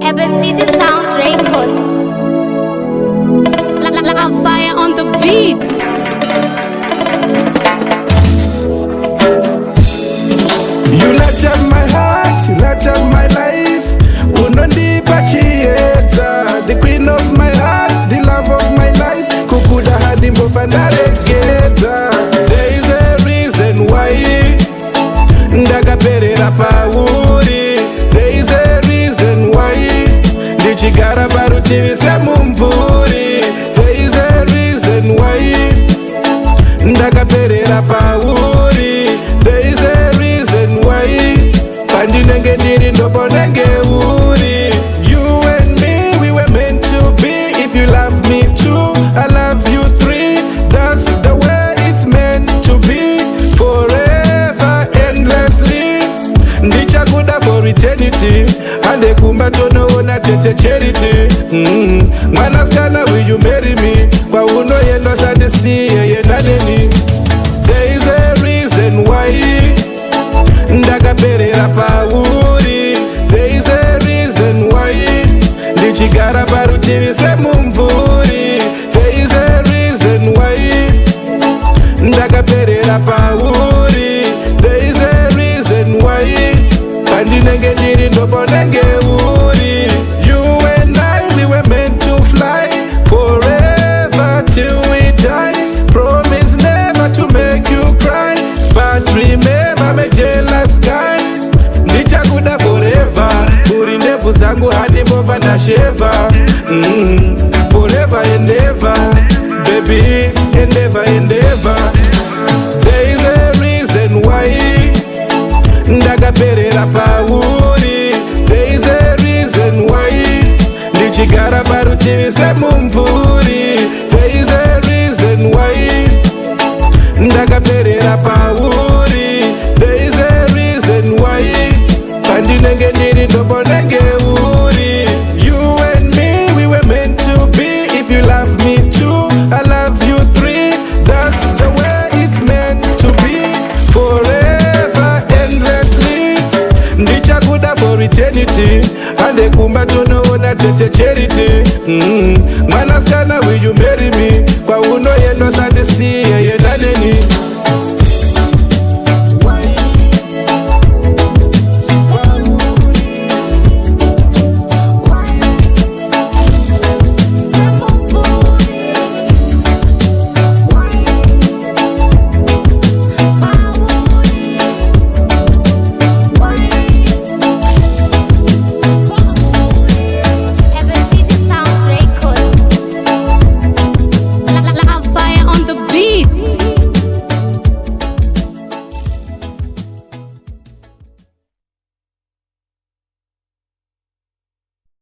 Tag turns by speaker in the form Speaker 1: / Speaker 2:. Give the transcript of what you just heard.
Speaker 1: City Sounds Records. Luvfyah on the beats.
Speaker 2: You light up my heart, you light up my life. Unondipachieta, the queen of my heart, the love of my life. Kukuda hadimbo fanaregeta. There is a reason why ndakaperera pauri. There is a reason why ndichigara parutivi semumvuri. There is a reason why ndakaperera pauri. There is a reason why pandinenge ndiri ndopondenge uri. You and me, we were meant to be. If you love me too, I love you three. That's the way it's meant to be. Forever, endlessly. Ndichakuda for eternity. Ande kumba tonoona tete charity. Mwanasikana, will you marry me? Kwa uno yendo sandisiye yendaneni. There is a reason why ndakaperera pauri. There is a reason why ndichigara parutivi semumvuri. There is a reason why ndakaperera pauri. There is a reason why pandinenge ndiri ndopondenge uri. You and I, we were meant to fly forever till we die. Promise never to make you cry, but remember me jealous guy. Ndichakuda forever, uri ndevu dzangu handimbova ndasheva. Forever and ever, baby, and ever and ever. There is a reason why ndakaperera pauri. There is a reason why ndichigara parutivi semumvuri. There is a reason why ndakaperera pauri. There is a reason why pandinenge ndiri ndopondenge uri. You and me, we were meant to be. If you love me too, I love you three. That's the way it's meant to be. Forever, endlessly. Ndichakuda for eternity. Ande kumba tonoona tete charity. Mwanasikana, will you marry me? Kwa uno yendo sandisiye yendaneni.